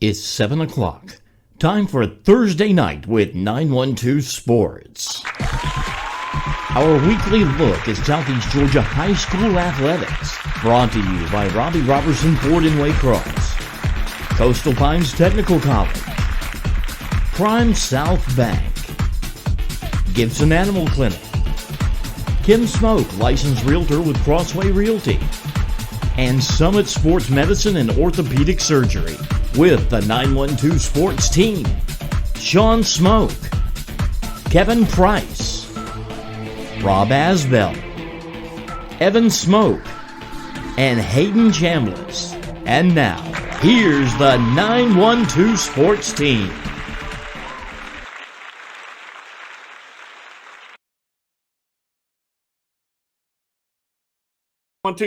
It's 7 o'clock. Time for Thursday night with 912 Sports. Our weekly look at Southeast Georgia High School athletics. Brought to you by Robbie Robertson Ford in Waycross, Coastal Pines Technical College, Prime South Bank, Gibson Animal Clinic, Kim Smoke, licensed realtor with Crossway Realty, and Summit Sports Medicine and Orthopedic Surgery with the 912 Sports team. Sean Smoke, Kevin Price, Rob Asbell, Evan Smoke, and Hayden Chambliss. And now, here's the 912 Sports team.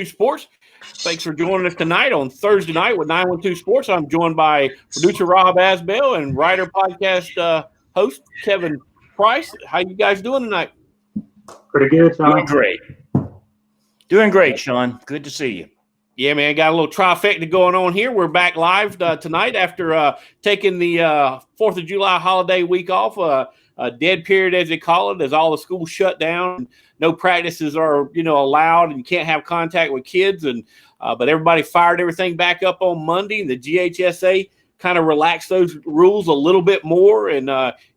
Sports. Thanks for joining us tonight on Thursday night with 912 Sports. I'm joined by producer Rob Asbell and writer podcast host Kevin Price. How you guys doing tonight? Pretty good, Sean. Doing great, Sean. Good to see you. Yeah, man, got a little trifecta going on here. We're back live tonight after taking the 4th of July holiday week off, a dead period, as they call it, as all the schools shut down. No practices are, allowed, and you can't have contact with kids. And but everybody fired everything back up on Monday. The GHSA kind of relaxed those rules a little bit more and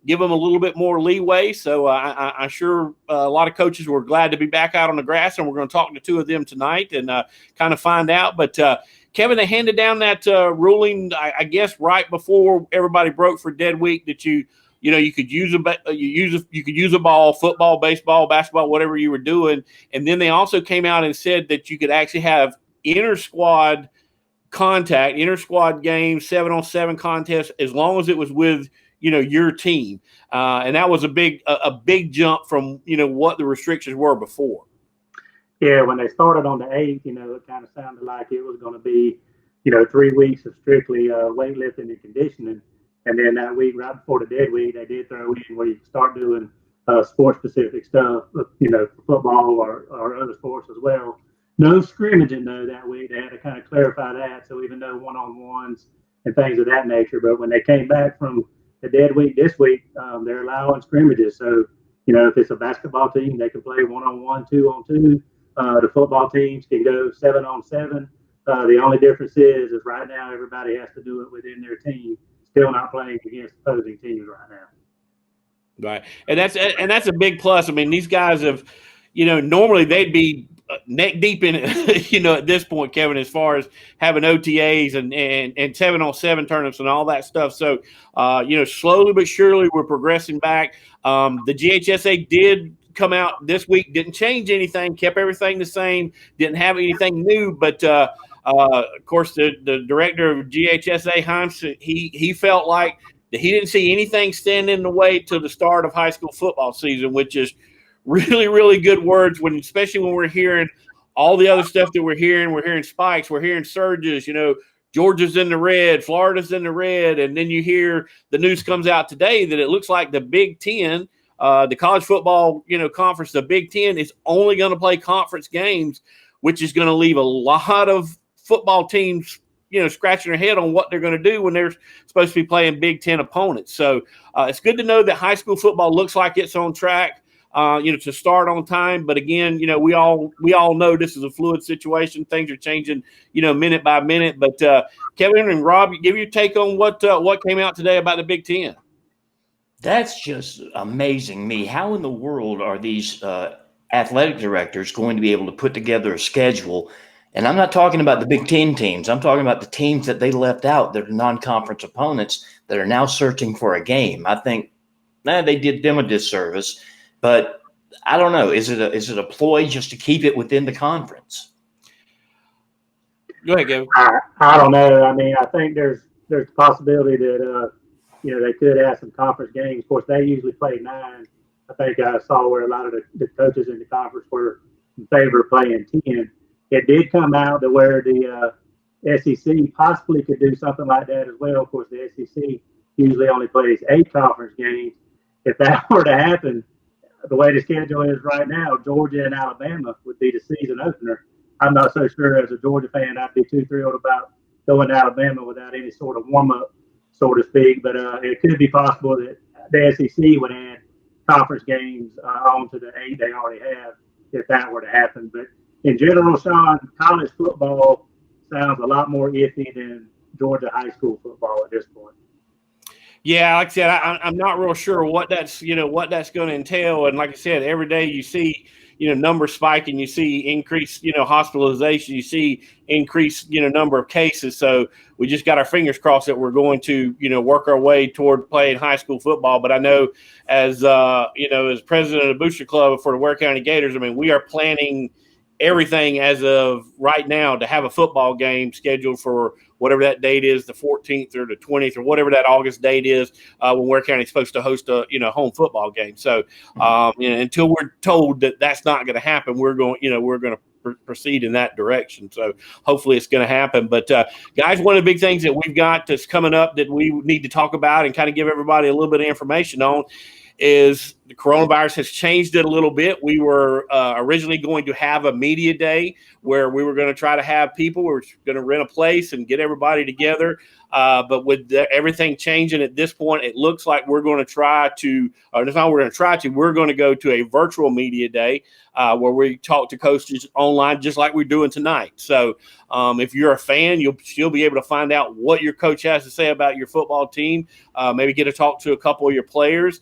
give them a little bit more leeway. So I'm sure a lot of coaches were glad to be back out on the grass, and we're going to talk to two of them tonight and kind of find out. But Kevin, they handed down that ruling, I guess, right before everybody broke for dead week that you could use a ball, football, baseball, basketball, whatever you were doing. And then they also came out and said that you could actually have inter-squad contact, inter-squad games, 7-on-7 contests, as long as it was with, your team. And that was a big jump from, what the restrictions were before. Yeah, when they started on the 8th, it kind of sounded like it was going to be, 3 weeks of strictly weightlifting and conditioning. And then that week, right before the dead week, they did throw in where you can start doing sports-specific stuff, football or other sports as well. No scrimmaging, though, that week. They had to kind of clarify that. So even though one-on-ones and things of that nature, but when they came back from the dead week this week, they're allowing scrimmages. So, if it's a basketball team, they can play one-on-one, two-on-two. The football teams can go 7-on-7. The only difference is right now everybody has to do it within their team. Still not playing against opposing teams right now. Right. And that's a big plus. I mean, these guys have, normally they'd be neck deep in it, at this point, Kevin, as far as having OTAs and 7-on-7 tournaments and all that stuff. So, slowly but surely we're progressing back. The GHSA did come out this week, didn't change anything, kept everything the same, didn't have anything new, but of course, the director of GHSA, Himes, he felt like that he didn't see anything standing in the way to the start of high school football season, which is really, really good words, especially when we're hearing all the other stuff that we're hearing spikes, we're hearing surges, Georgia's in the red, Florida's in the red, and then you hear the news comes out today that it looks like the Big Ten, the college football, conference, the Big Ten is only going to play conference games, which is going to leave a lot of football teams, scratching their head on what they're going to do when they're supposed to be playing Big Ten opponents. So it's good to know that high school football looks like it's on track, to start on time. But again, we all know this is a fluid situation. Things are changing, minute by minute. But Kevin and Rob, give your take on what came out today about the Big Ten. That's just amazing me. How in the world are these athletic directors going to be able to put together a schedule? And I'm not talking about the Big Ten teams. I'm talking about the teams that they left out that are non-conference opponents that are now searching for a game. I think they did them a disservice, but I don't know. Is it a ploy just to keep it within the conference? Go ahead, Gavin. I don't know. I mean, I think there's a possibility that they could have some conference games. Of course, they usually play 9. I think I saw where a lot of the coaches in the conference were in favor of playing 10. It did come out to where the SEC possibly could do something like that as well. Of course, the SEC usually only plays 8 conference games. If that were to happen, the way the schedule is right now, Georgia and Alabama would be the season opener. I'm not so sure as a Georgia fan I'd be too thrilled about going to Alabama without any sort of warm-up so to speak. But it could be possible that the SEC would add conference games onto the 8 they already have if that were to happen. But in general, Sean, college football sounds a lot more iffy than Georgia high school football at this point. Yeah, like I said, I'm not real sure what that's going to entail. And like I said, every day you see numbers spiking, you see increased hospitalization, you see increased number of cases. So we just got our fingers crossed that we're going to work our way toward playing high school football. But I know as as president of the Booster Club for the Ware County Gators, I mean, we are planning everything as of right now to have a football game scheduled for whatever that date is, the 14th or the 20th or whatever that August date is, when Ware County is supposed to host a home football game. So until we're told that that's not going to happen, we're going to proceed in that direction. So hopefully it's going to happen. But guys, one of the big things that we've got that's coming up that we need to talk about and kind of give everybody a little bit of information on is the coronavirus has changed it a little bit. We were originally going to have a media day where we were going to try to have people. We were going to rent a place and get everybody together. But with everything changing at this point, it looks like we're going to we're going to go to a virtual media day where we talk to coaches online just like we're doing tonight. So if you're a fan, you'll be able to find out what your coach has to say about your football team, maybe get to talk to a couple of your players.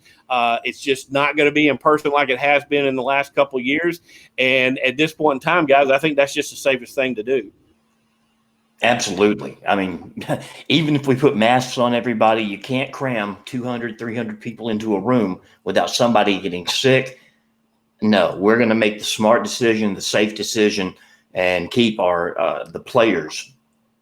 It's just not going to be in person like it has been in the last couple of years. And at this point in time, guys, I think that's just the safest thing to do. Absolutely. I mean, even if we put masks on everybody, you can't cram 200, 300 people into a room without somebody getting sick. No, we're going to make the smart decision, the safe decision, and keep our the players,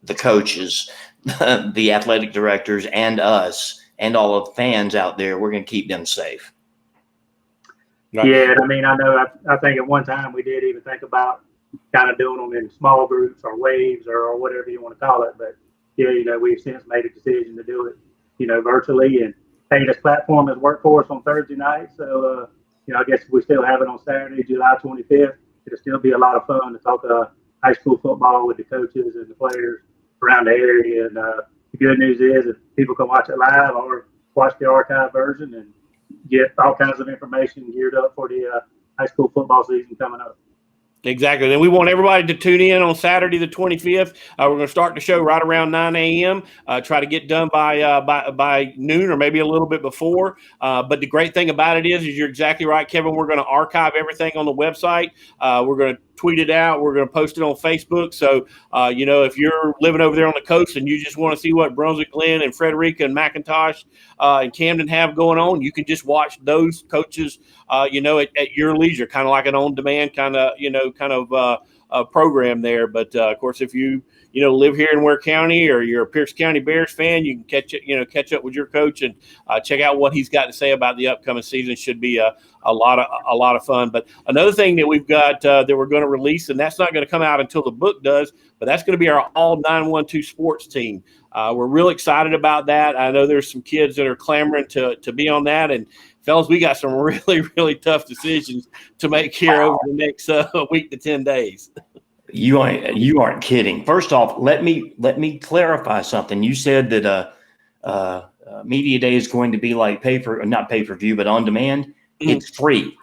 the coaches, the athletic directors, and us, and all of the fans out there. We're going to keep them safe. Yeah, I mean, I know. I think at one time we did even think about kind of doing them in small groups or waves or whatever you want to call it. But yeah, we've since made a decision to do it, virtually. And hey, this platform has worked for us on Thursday night, so I guess if we still have it on Saturday, July 25th, it'll still be a lot of fun to talk high school football with the coaches and the players around the area. And the good news is that people can watch it live or watch the archive version and get all kinds of information geared up for the high school football season coming up. Exactly. And we want everybody to tune in on Saturday, the 25th. We're going to start the show right around 9 a.m., try to get done by noon or maybe a little bit before. But the great thing about it is you're exactly right, Kevin. We're going to archive everything on the website. We're going to tweet it out. We're going to post it on Facebook. So, if you're living over there on the coast and you just want to see what Brunswick Glen and Frederica and McIntosh and Camden have going on, you can just watch those coaches, at your leisure, kind of like an on-demand kind of program there. But of course, if you live here in Ware County or you're a Pierce County Bears fan, you can catch up with your coach and check out what he's got to say about the upcoming season. Should be a lot of fun. But another thing that we've got that we're going to release, and that's not going to come out until the book does, but that's going to be our all 912 sports team. We're real excited about that. I know there's some kids that are clamoring to be on that. And fellas, we got some really, really tough decisions to make here over the next week to 10 days. You aren't kidding. First off, let me clarify something. You said that media day is going to be like not pay-per-view, but on demand. Mm-hmm. It's free.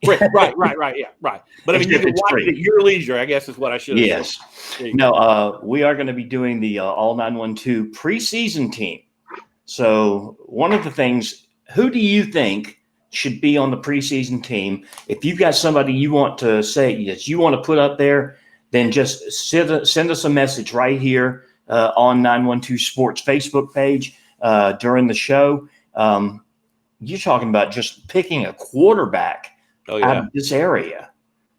Right. Yeah, right. But I mean, you can watch it at your leisure, I guess is what I should have said. No, we are going to be doing the all 912 preseason team. So one of the things, who do you think should be on the preseason team? If you've got somebody you want to say that you want to put up there, then just send us a message right here on 912 Sports Facebook page during the show. You're talking about just picking a quarterback out of this area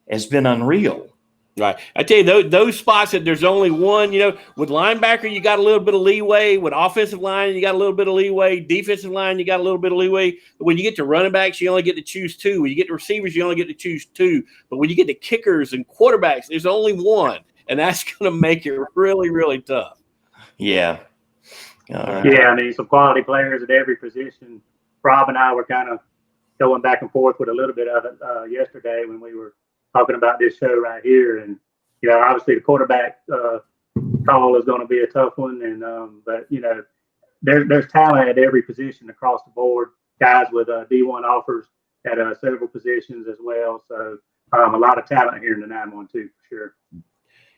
has been unreal. Right. I tell you, those spots that there's only one, with linebacker, you got a little bit of leeway. With offensive line, you got a little bit of leeway. Defensive line, you got a little bit of leeway. But when you get to running backs, you only get to choose two. When you get to receivers, you only get to choose two. But when you get to kickers and quarterbacks, there's only one. And that's going to make it really, really tough. Yeah. Yeah, I mean, some quality players at every position. Rob and I were kind of going back and forth with a little bit of it yesterday when we were talking about this show right here. And, obviously the quarterback call is going to be a tough one. And, but, there's talent at every position across the board. Guys with D1 offers at several positions as well. So a lot of talent here in the 912 for sure.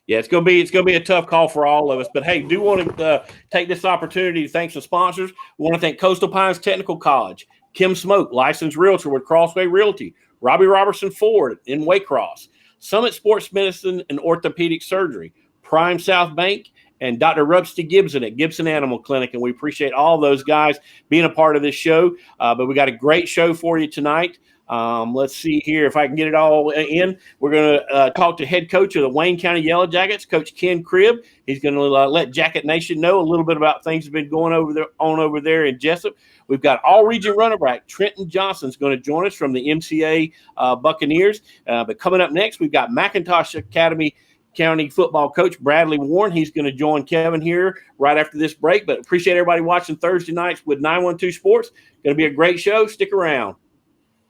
Yeah, it's gonna be a tough call for all of us. But hey, do want to take this opportunity to thank some sponsors. We want to thank Coastal Pines Technical College, Kim Smoke, licensed realtor with Crossway Realty, Robbie Robertson Ford in Waycross, Summit Sports Medicine and Orthopedic Surgery, Prime South Bank, and Dr. Rupsty Gibson at Gibson Animal Clinic. And we appreciate all those guys being a part of this show. But we got a great show for you tonight. Let's see here if I can get it all in. We're going to talk to head coach of the Wayne County Yellow Jackets, Coach Ken Cribb. He's going to let Jacket Nation know a little bit about things that have been going over there in Jessup. We've got all-region running back Trenton Johnson is going to join us from the MCA Buccaneers. But coming up next, we've got McIntosh Academy County football coach Bradley Warren. He's going to join Kevin here right after this break. But appreciate everybody watching Thursday nights with 912 Sports. Going to be a great show. Stick around.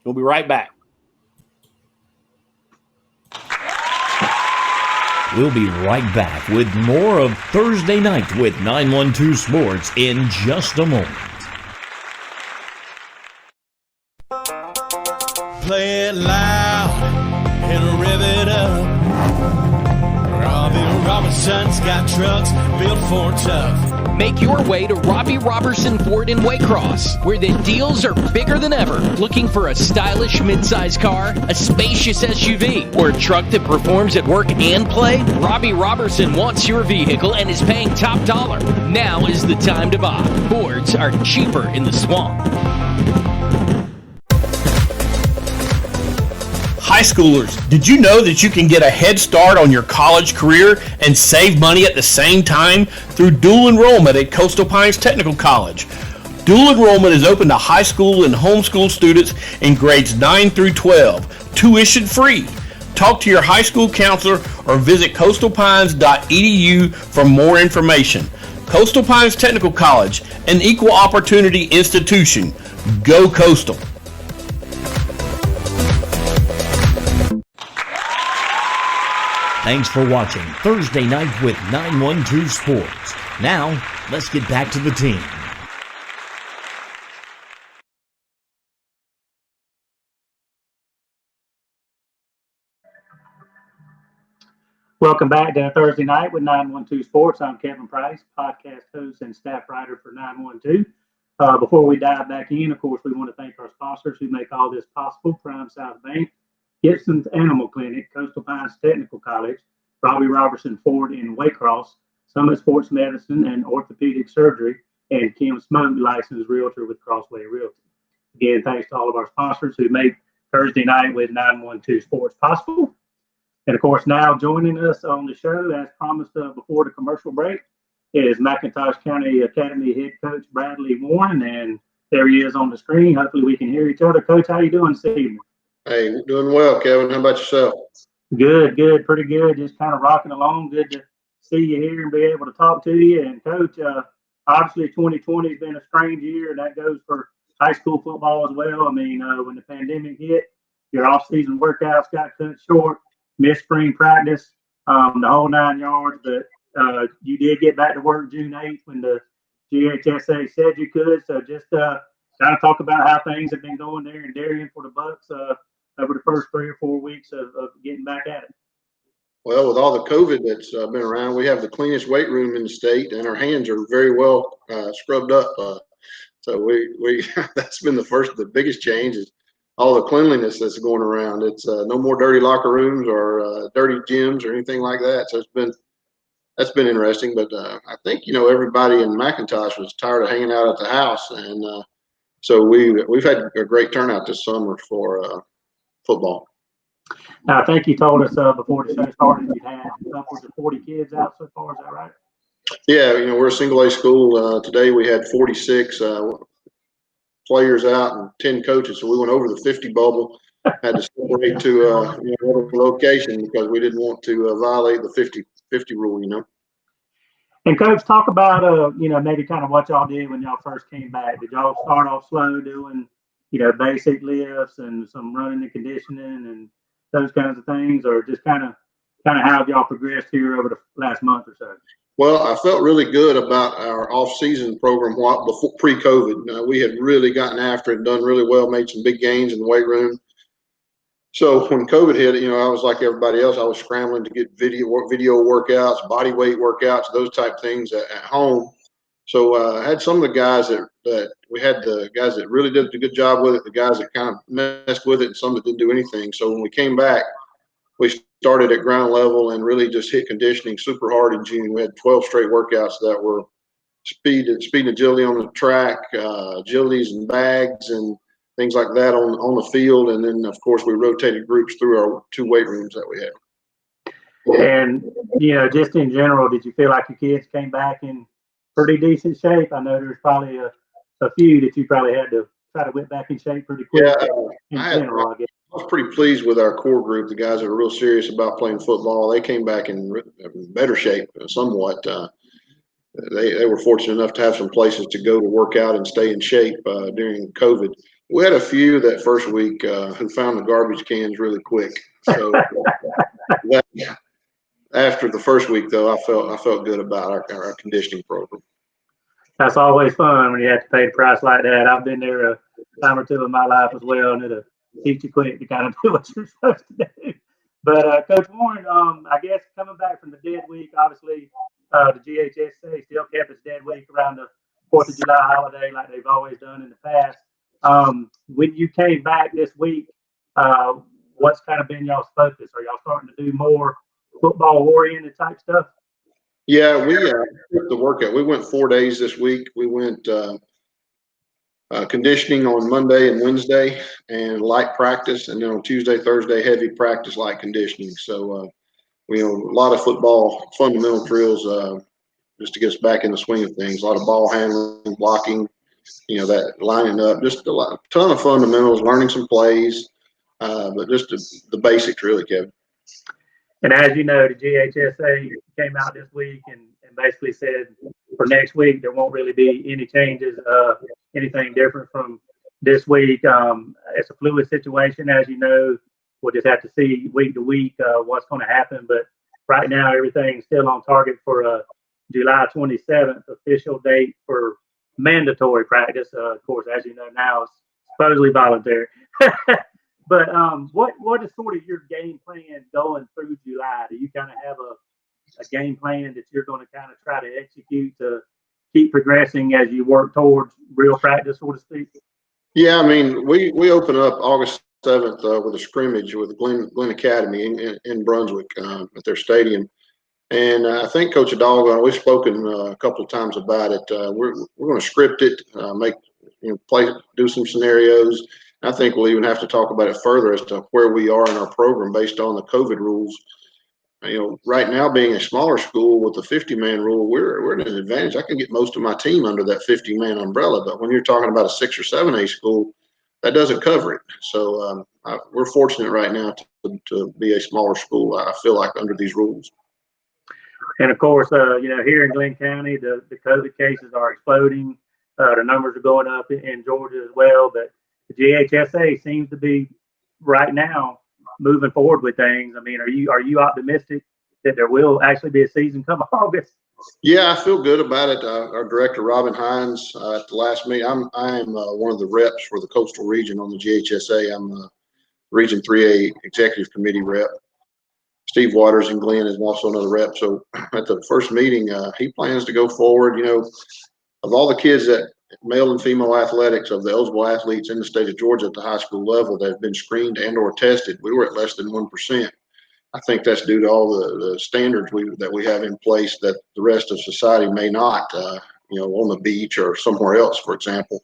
We'll be right back. We'll be right back with more of Thursday Night with 912 Sports in just a moment. Play it loud and rev it up. Robbie Robinson's got trucks built for tough. Make your way to Robbie Robertson Ford in Waycross, where the deals are bigger than ever. Looking for a stylish midsize car, a spacious SUV, or a truck that performs at work and play? Robbie Robertson wants your vehicle and is paying top dollar. Now is the time to buy. Fords are cheaper in the swamp. High schoolers, did you know that you can get a head start on your college career and save money at the same time through dual enrollment at Coastal Pines Technical College? Dual enrollment is open to high school and homeschool students in grades 9 through 12, tuition free. Talk to your high school counselor or visit coastalpines.edu for more information. Coastal Pines Technical College, an equal opportunity institution. Go Coastal. Thanks for watching Thursday Night with 912 Sports. Now, let's get back to the team. Welcome back to Thursday Night with 912 Sports. I'm Kevin Price, podcast host and staff writer for 912. Before we dive back in, of course, we want to thank our sponsors who make all this possible. Prime South Bank, Gibson's Animal Clinic, Coastal Pines Technical College, Robbie Robertson Ford in Waycross, Summit Sports Medicine and Orthopedic Surgery, and Kim Smoke, licensed realtor with Crossway Realty. Again, thanks to all of our sponsors who make Thursday Night with 912 Sports possible. And of course, now joining us on the show, as promised before the commercial break, is McIntosh County Academy head coach Bradley Warren, and there he is on the screen. Hopefully we can hear each other. Coach, how you doing this evening? Hey, doing well, Kevin. How about yourself? Good, pretty good. Just kind of rocking along. Good to see you here and be able to talk to you. And Coach, obviously 2020 has been a strange year, and that goes for high school football as well. I mean, when the pandemic hit, your off-season workouts got cut short, missed spring practice, the whole 9 yards. But you did get back to work June 8th when the GHSA said you could. So just kind of talk about how things have been going there in Darien for the Bucks over the first 3 or 4 weeks of getting back at it. Well, with all the COVID that's been around, we have the cleanest weight room in the state, and our hands are very well scrubbed up. So we that's been the biggest change is all the cleanliness that's going around. It's no more dirty locker rooms or dirty gyms or anything like that. So that's been interesting. But I think everybody in McIntosh was tired of hanging out at the house, and so we've had a great turnout this summer for football. Now, I think you told us before the show started you had upwards of 40 kids out so far. Is that right? Yeah, we're a single-A school. Today we had 46 players out and 10 coaches, so we went over the 50 bubble. Had to separate to another location because we didn't want to violate the 50 rule. And Coach, talk about maybe kind of what y'all did when y'all first came back. Did y'all start off slow doing basic lifts and some running and conditioning and those kinds of things, or just kind of how y'all progressed here over the last month or so? Well, I felt really good about our off-season program before pre-COVID. We had really gotten after it, done really well, made some big gains in the weight room. So when COVID hit, I was like everybody else. I was scrambling to get video workouts, body weight workouts, those type things at home. So I had some of the guys that we had, the guys that really did a good job with it, the guys that kind of messed with it, and some that didn't do anything. So when we came back, we started at ground level and really just hit conditioning super hard in June. We had 12 straight workouts that were speed and agility on the track, agilities and bags and things like that on the field. And then, of course, we rotated groups through our 2 weight rooms that we had. And, just in general, did you feel like your kids came back in pretty decent shape? I know there's probably a few that you probably had to try to whip back in shape pretty quick. I was pretty pleased with our core group, the guys that are real serious about playing football. They came back in better shape somewhat. They were fortunate enough to have some places to go to work out and stay in shape during COVID. We had a few that first week who found the garbage cans really quick. So after the first week, though, I felt good about our conditioning program. That's always fun when you have to pay the price like that. I've been there a time or two in my life as well, and it'll teach you quick to kind of do what you're supposed to do. But Coach Warren, I guess coming back from the dead week, obviously the GHSA still kept its dead week around the 4th of July holiday like they've always done in the past. When you came back this week, what's kind of been y'all's focus? Are y'all starting to do more football-oriented type stuff? Yeah, we took the workout. We went 4 days this week. We went conditioning on Monday and Wednesday and light practice, and then on Tuesday, Thursday, heavy practice, light conditioning. So a lot of football fundamental drills just to get us back in the swing of things. A lot of ball handling, blocking, that lining up, just ton of fundamentals, learning some plays, but just the basics really, Kevin. And as you know, the GHSA came out this week and basically said for next week there won't really be any changes, anything different from this week. It's a fluid situation, as you know. We'll just have to see week to week what's going to happen. But right now, everything's still on target for July 27th, official date for mandatory practice. Of course, as you know now, it's supposedly voluntary. But what is sort of your game plan going through July? Do you kind of have a game plan that you're going to kind of try to execute to keep progressing as you work towards real practice, so to speak? Yeah, I mean, we open up August 7th with a scrimmage with Glen Academy in Brunswick at their stadium. And I think Coach Adalga, we've spoken a couple of times about it. We're going to script it, do some scenarios. I think we'll even have to talk about it further as to where we are in our program based on the COVID rules. Right now being a smaller school with the 50-man rule, we're at an advantage. I can get most of my team under that 50-man umbrella, but when you're talking about a 6 or 7A school, that doesn't cover it. So we're fortunate right now to be a smaller school, I feel like, under these rules. And of course, here in Glenn County, the COVID cases are exploding. The numbers are going up in Georgia as well, but the GHSA seems to be right now moving forward with things. I mean, are you optimistic that there will actually be a season come August? Yeah, I feel good about it. Our director, Robin Hines, at the last meeting, I am one of the reps for the coastal region on the GHSA. I'm the Region 3A Executive Committee rep. Steve Waters in Glenn is also another rep. So at the first meeting, he plans to go forward. Of all the kids that male and female athletics of the eligible athletes in the state of Georgia at the high school level that have been screened and or tested, we were at less than 1%. I think that's due to all the standards that we have in place that the rest of society may not, on the beach or somewhere else, for example.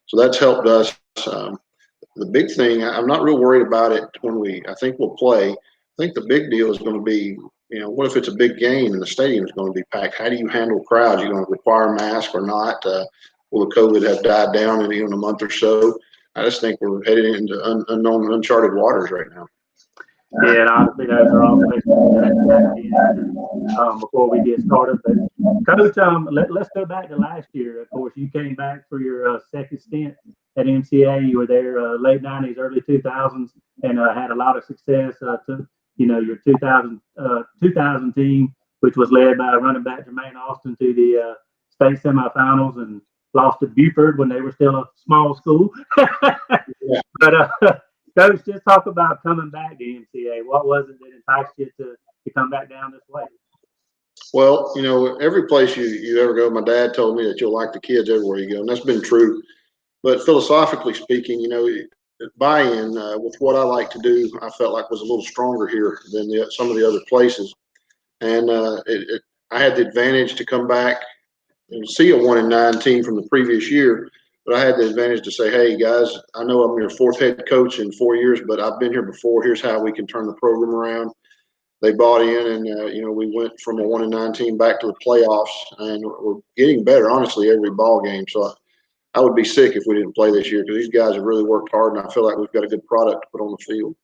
So that's helped us. The big thing, I'm not real worried about it I think we'll play. I think the big deal is going to be, what if it's a big game and the stadium is going to be packed? How do you handle crowds? Are you going to require a mask or not? Will the COVID have died down in even a month or so? I just think we're headed into unknown, uncharted waters right now. Yeah, and honestly, those are all questions before we get started. But Coach, let's go back to last year. Of course, you came back for your second stint at MCA. You were there late 90s, early 2000s, and had a lot of success. Your 2000 team which was led by running back Jermaine Austin to the state semifinals and lost to Buford when they were still a small school. Yeah. But Coach, just talk about coming back to MCA. What was it that enticed you to come back down this way? Well, every place you ever go, my dad told me that you'll like the kids everywhere you go, and that's been true. But philosophically speaking, buy-in with what I like to do, I felt like was a little stronger here than some of the other places. And I had the advantage to come back and see a 1-9 team from the previous year. But I had the advantage to say, hey, guys, I know I'm your fourth head coach in 4 years, but I've been here before. Here's how we can turn the program around. They bought in, and, we went from a 1-9 team back to the playoffs, and we're getting better, honestly, every ball game. So I would be sick if we didn't play this year because these guys have really worked hard, and I feel like we've got a good product to put on the field.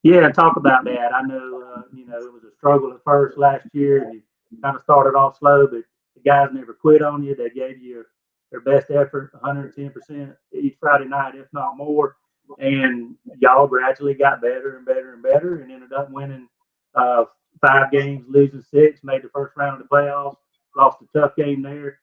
Yeah, talk about that. I know, it was a struggle at first last year, and you kind of started off slow, but the guys never quit on you. They gave you their best effort, 110% each Friday night, if not more. And y'all gradually got better and better and better and ended up winning 5 games, losing 6, made the first round of the playoffs, lost a tough game there.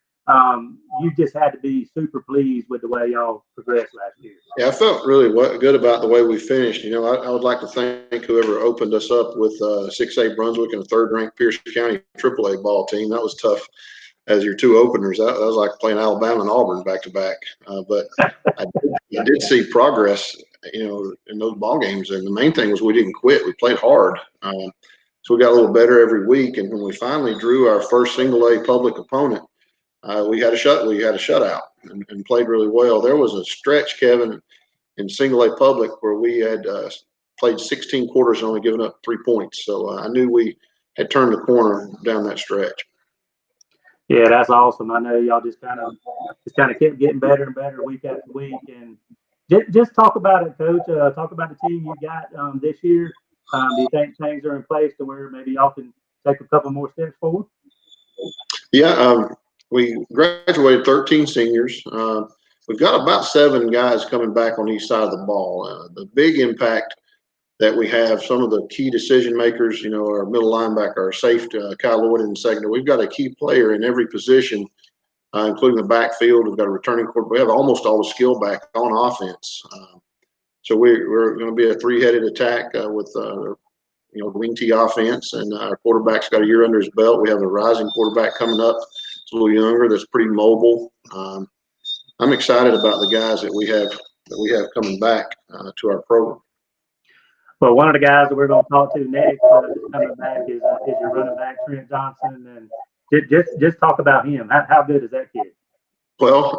You just had to be super pleased with the way y'all progressed last year. Yeah, I felt really good about the way we finished. I would like to thank whoever opened us up with 6A Brunswick and a third-ranked Pierce County AAA ball team. That was tough as your 2 openers. That was like playing Alabama and Auburn back-to-back. But I did see progress, in those ball games. And the main thing was we didn't quit. We played hard. So we got a little better every week. And when we finally drew our first single-A public opponent, we had a shutout and played really well. There was a stretch, Kevin, in single-A public where we had played 16 quarters and only given up 3 points. So I knew we had turned the corner down that stretch. Yeah, that's awesome. I know y'all just kind of kept getting better and better week after week. And just talk about it, Coach. Talk about the team you got this year. Do you think things are in place to where maybe y'all can take a couple more steps forward? Yeah, we graduated 13 seniors. We've got about 7 guys coming back on each side of the ball. The big impact that we have, some of the key decision makers, our middle linebacker, our safety, Kyle Lloyd in the secondary. We've got a key player in every position, including the backfield. We've got a returning quarterback. We have almost all the skill back on offense. So we're going to be a 3-headed attack with the wing T offense, and our quarterback's got a year under his belt. We have a rising quarterback coming up. It's a little younger. That's pretty mobile. I'm excited about the guys that we have coming back to our program. Well, one of the guys that we're going to talk to next coming back is your running back, Trent Johnson. And just talk about him. How good is that kid? Well,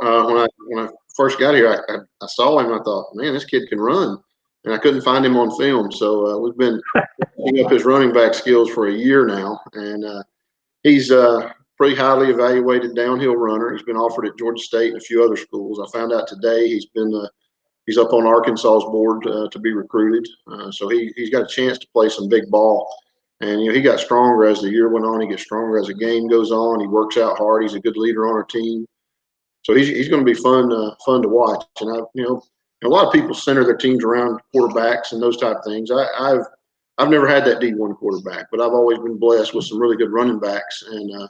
when I first got here, I saw him and I thought, man, this kid can run. And I couldn't find him on film. So we've been picking up his running back skills for a year now. And he's a pretty highly evaluated downhill runner. He's been offered at Georgia State and a few other schools. I found out today he's up on Arkansas's board to be recruited. So he's got a chance to play some big ball. And, he got stronger as the year went on. He gets stronger as the game goes on. He works out hard. He's a good leader on our team. So he's going to be fun to watch. And a lot of people center their teams around quarterbacks and those type of things. I've never had that D1 quarterback, but I've always been blessed with some really good running backs. And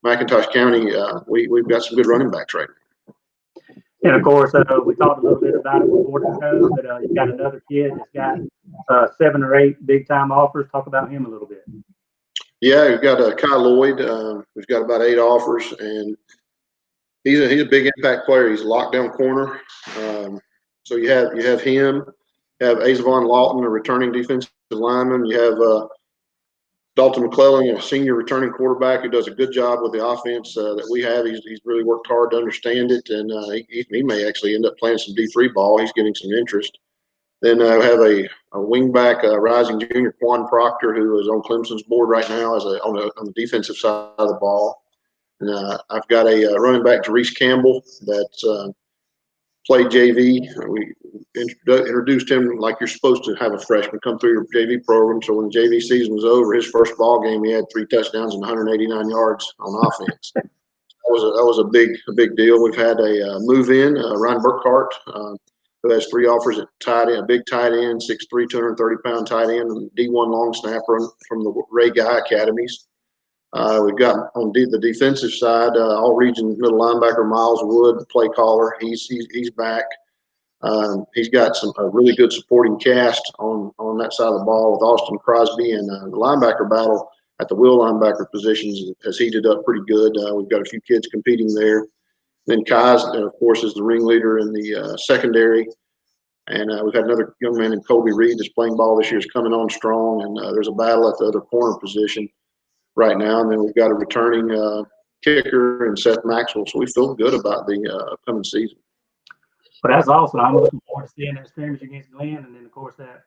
McIntosh County, we've got some good running backs right now. And of course, we talked a little bit about it with Portico, but you got another kid that's got 7 or 8 big time offers. Talk about him a little bit. Yeah, we've got Kyle Lloyd. We've got about 8 offers, and he's a big impact player. He's a lockdown corner. So you have him. You have Azavon Lawton, a returning defensive lineman. You have Dalton McClellan, a senior returning quarterback who does a good job with the offense that we have. He's really worked hard to understand it, and he may actually end up playing some D3 ball. He's getting some interest. Then we have a wingback, rising junior, Quan Proctor, who is on Clemson's board right now on the defensive side of the ball. And I've got a running back, Jerice Campbell, that's played JV. We introduced him like you're supposed to have a freshman come through your JV program. So when the JV season was over, his first ball game, he had 3 touchdowns and 189 yards on offense. That was a big deal. We've had a move in, Ryan Burkhart, who has 3 offers at tight end, a big tight end, 6'3", 230-pound tight end, and D1 long snapper from the Ray Guy Academies. We've got on the defensive side, all-region middle linebacker Miles Wood, the play caller. He's back. He's got a really good supporting cast on that side of the ball with Austin Crosby, and the linebacker battle at the will linebacker positions has heated up pretty good. We've got a few kids competing there. Then Kai's, of course, is the ringleader in the secondary. And we've had another young man in Colby Reed that's playing ball this year, is coming on strong. And there's a battle at the other corner position right now. And then we've got a returning kicker in Seth Maxwell. So we feel good about the upcoming season. But that's awesome. I'm looking forward to seeing that scrimmage against Glenn, and then, of course, that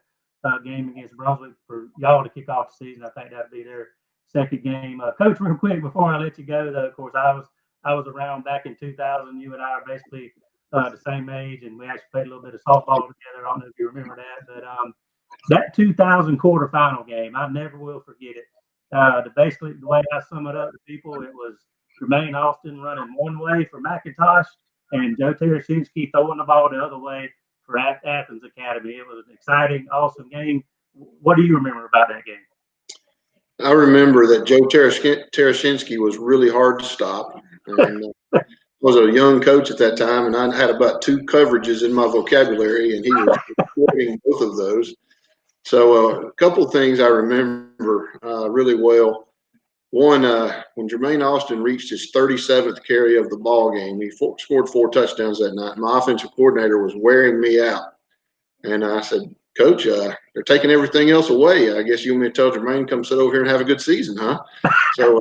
game against Brunswick for y'all to kick off the season. I think that'd be their second game. Coach, real quick before I let you go, though, of course, I was around back in 2000. You and I are basically the same age, and we actually played a little bit of softball together. I don't know if you remember that, but that 2000 quarterfinal game, I never will forget it. Basically, the way I sum it up to people, it was Jermaine Austin running one way for McIntosh and Joe Tereshinski throwing the ball the other way for Athens Academy. It was an exciting, awesome game. What do you remember about that game? I remember that Joe Tereshinski was really hard to stop. And was a young coach at that time, and I had about 2 coverages in my vocabulary, and he was recording both of those. So a couple of things I remember really well. One, when Jermaine Austin reached his 37th carry of the ball game, he scored 4 touchdowns that night. My offensive coordinator was wearing me out, and I said, "Coach, they're taking everything else away. I guess you want me to tell Jermaine, come sit over here and have a good season, huh?" So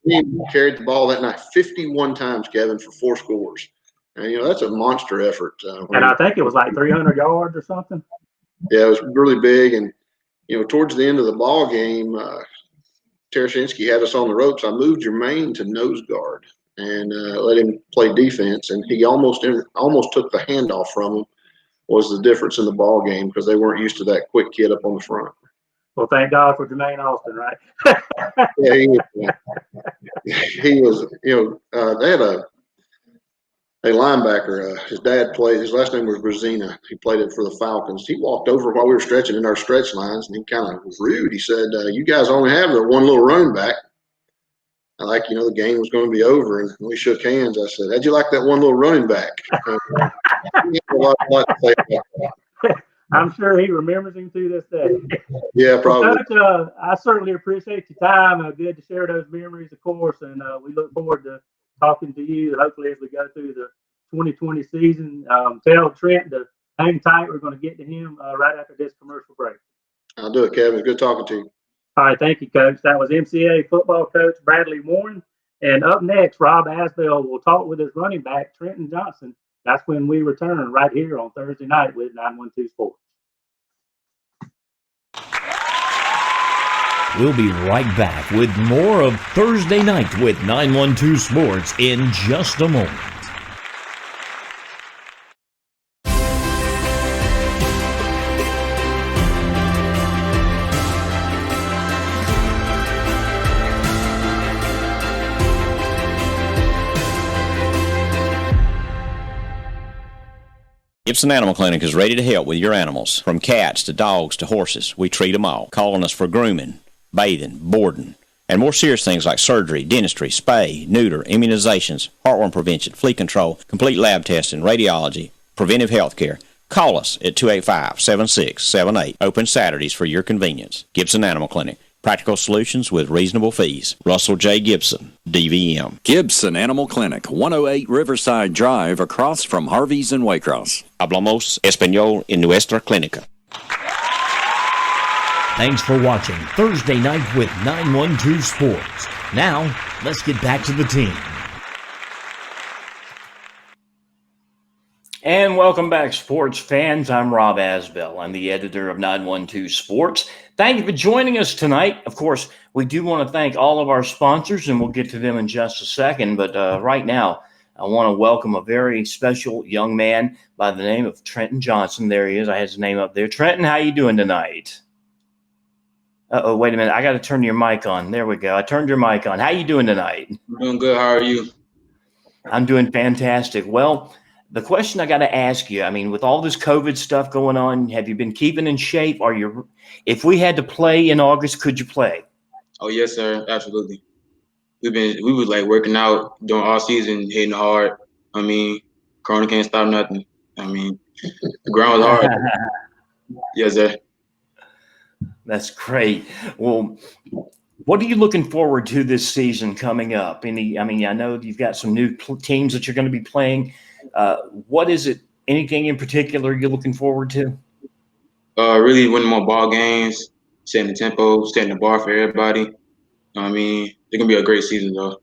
he carried the ball that night 51 times, Kevin, for 4 scores. And, that's a monster effort. And I think it was like 300 yards or something. Yeah, it was really big. And, towards the end of the ball game, Tereshinski had us on the ropes. I moved Jermaine to nose guard and let him play defense. And he almost took the handoff from him. Was the difference in the ball game because they weren't used to that quick kid up on the front. Well, thank God for Jermaine Austin, right? Yeah, he was. They had a linebacker. His dad played. His last name was Brazina. He played it for the Falcons. He walked over while we were stretching in our stretch lines, and he kind of was rude. He said, "You guys only have the one little running back." The game was going to be over, and we shook hands. I said, "How'd you like that one little running back?" He had a lot to say about that. I'm sure he remembers him to this day. Yeah, probably. Coach, I certainly appreciate your time. Good to share those memories, of course, and we look forward to talking to you. Hopefully, as we go through the 2020 season, tell Trent to hang tight. We're going to get to him right after this commercial break. I'll do it, Kevin. Good talking to you. All right, thank you, Coach. That was MCA football coach Bradley Warren. And up next, Rob Asbell will talk with his running back, Trenton Johnson. That's when we return right here on Thursday night with 912 Sports. We'll be right back with more of Thursday Night with 912 Sports in just a moment. Gibson Animal Clinic is ready to help with your animals. From cats to dogs to horses, we treat them all. Call on us for grooming, bathing, boarding, and more serious things like surgery, dentistry, spay, neuter, immunizations, heartworm prevention, flea control, complete lab testing, radiology, preventive health care. Call us at 285-7678. Open Saturdays for your convenience. Gibson Animal Clinic. Practical solutions with reasonable fees. Russell J. Gibson, DVM. Gibson Animal Clinic, 108 Riverside Drive, across from Harvey's in Waycross. Hablamos español en nuestra clínica. Thanks for watching Thursday Night with 912 Sports. Now, let's get back to the team. And welcome back, sports fans. I'm Rob Asbell. I'm the editor of 912 Sports. Thank you for joining us tonight. Of course, we do want to thank all of our sponsors, and we'll get to them in just a second. But right now, I want to welcome a very special young man by the name of Trenton Johnson. There he is. I had his name up there. Trenton, how you doing tonight? Uh-oh, wait a minute. I got to turn your mic on. There we go. I turned your mic on. How you doing tonight? I'm doing good. How are you? I'm doing fantastic. Well, the question I got to ask you, I mean, with all this COVID stuff going on, have you been keeping in shape? If we had to play in August, could you play? Oh, yes, sir. Absolutely. we was like working out during all season, hitting hard. I mean, Corona can't stop nothing. I mean, the ground was hard. Yes, sir. That's great. Well, what are you looking forward to this season coming up? I know you've got some new teams that you're going to be playing. What is it? Anything in particular you're looking forward to? Really winning more ball games, setting the tempo, setting the bar for everybody. I mean, it's gonna be a great season though.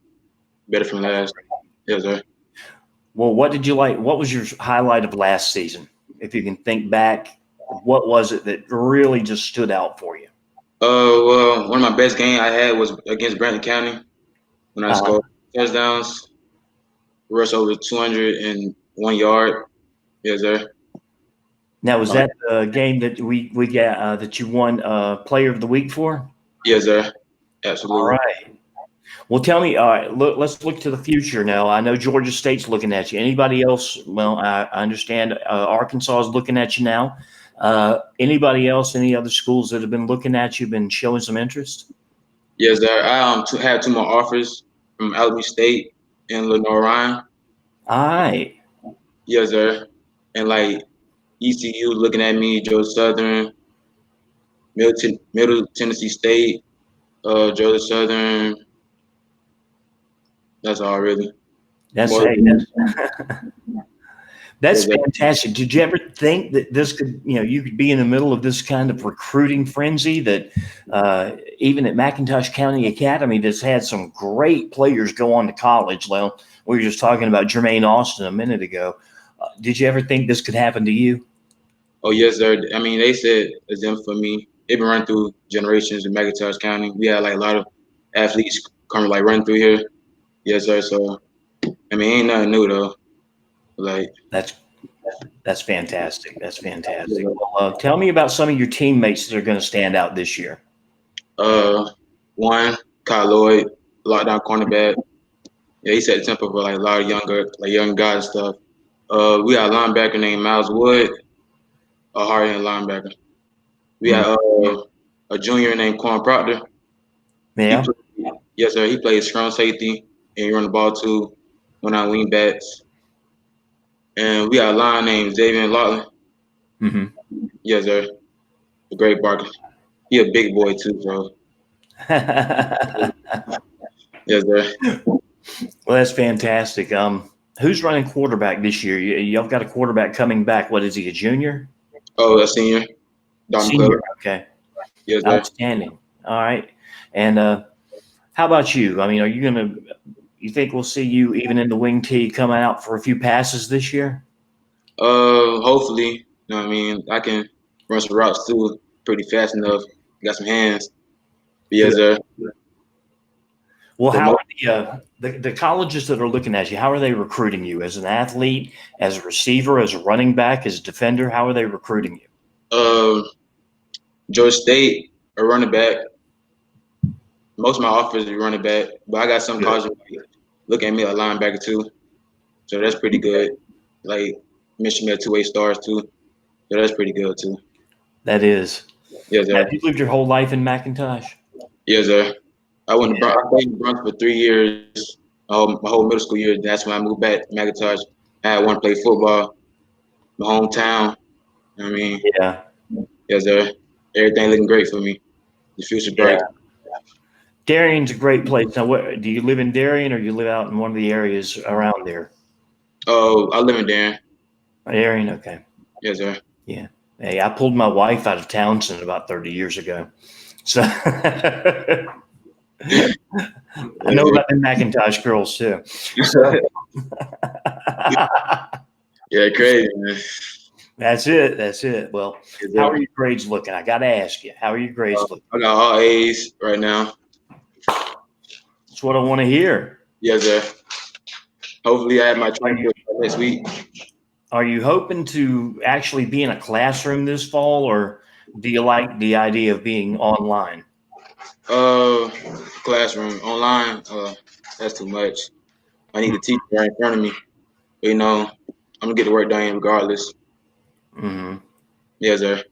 Better from last. Yes, sir. Well, what did you like? What was your highlight of last season? If you can think back, what was it that really just stood out for you? Well, one of my best games I had was against Trenton County when I scored touchdowns, rushed over 201 yard. Yes, sir. Now, was that the game that we got that you won Player of the Week for? Yes, sir. Absolutely. All right. Well, tell me. All right, let's look to the future now. I know Georgia State's looking at you. Anybody else? Well, I understand Arkansas is looking at you now. Anybody else? Any other schools that have been looking at you, been showing some interest? Yes, sir. I had 2 more offers from Alabama State and Lenore Ryan. All right. Yes, sir. And like ECU looking at me, Georgia Southern, Middle Tennessee State, Georgia Southern. That's all really. That's fantastic. Did you ever think that this could, you could be in the middle of this kind of recruiting frenzy that even at McIntosh County Academy that's had some great players go on to college? Well, we were just talking about Jermaine Austin a minute ago. Did you ever think this could happen to you? Oh, yes, sir. I mean, they said it's them for me. They've been running through generations in McIntosh County. We had like a lot of athletes come like run through here. Yes, sir. So, I mean, ain't nothing new though. Like that's fantastic. That's fantastic. Well, tell me about some of your teammates that are going to stand out this year. One, Kyle Lloyd, lockdown cornerback. Yeah, he set the tempo for like a lot of young guys and stuff. We got a linebacker named Miles Wood, a hard-end linebacker. We got a junior named Quan Proctor. Yeah. Yes, sir. He plays strong safety and he run the ball too. Went on wing backs. And we got a line named Xavier Lawton. Mm-hmm. Yes, sir. A great barker. He a big boy too, so. Yes, sir. Well, that's fantastic. Who's running quarterback this year? Y'all got a quarterback coming back. What is he, a junior? Oh, a senior. Senior. Okay. Yes, sir. Outstanding. All right. And how about you? I mean, you think we'll see you even in the wing tee coming out for a few passes this year? Hopefully. You know what I mean? I can run some routes too, pretty fast enough. Got some hands. Yes, sir. Well, how are the colleges that are looking at you, how are they recruiting you as an athlete, as a receiver, as a running back, as a defender? How are they recruiting you? Georgia State, a running back. Most of my offers are running back, but I got some colleges look at me a linebacker too. So that's pretty good. Like mention me at 2-way stars too. So that's pretty good too. That is. Yes, sir. Have you lived your whole life in McIntosh? Yes, sir. I played in the Bronx for 3 years, my whole middle school year. That's when I moved back to McIntosh. I had to play football, my hometown. I mean, yeah. Yes, sir. Everything looking great for me. The future bright. Darion's a great place. Now, do you live in Darien or you live out in one of the areas around there? Oh, I live in Darien. Darien, okay. Yes, sir. Yeah. Hey, I pulled my wife out of Townsend about 30 years ago. So I know about the McIntosh girls too. Yeah, crazy, man. That's it. Well, how are your grades looking? I got to ask you, how are your grades looking? I got all A's right now. That's what I want to hear. Yes, sir. Hopefully I have my training next week. Are you hoping to actually be in a classroom this fall, or do you like the idea of being online? Classroom. Online, that's too much. I need a teacher right in front of me. You know, I'm going to get the work done regardless. Mm-hmm. Yes, sir.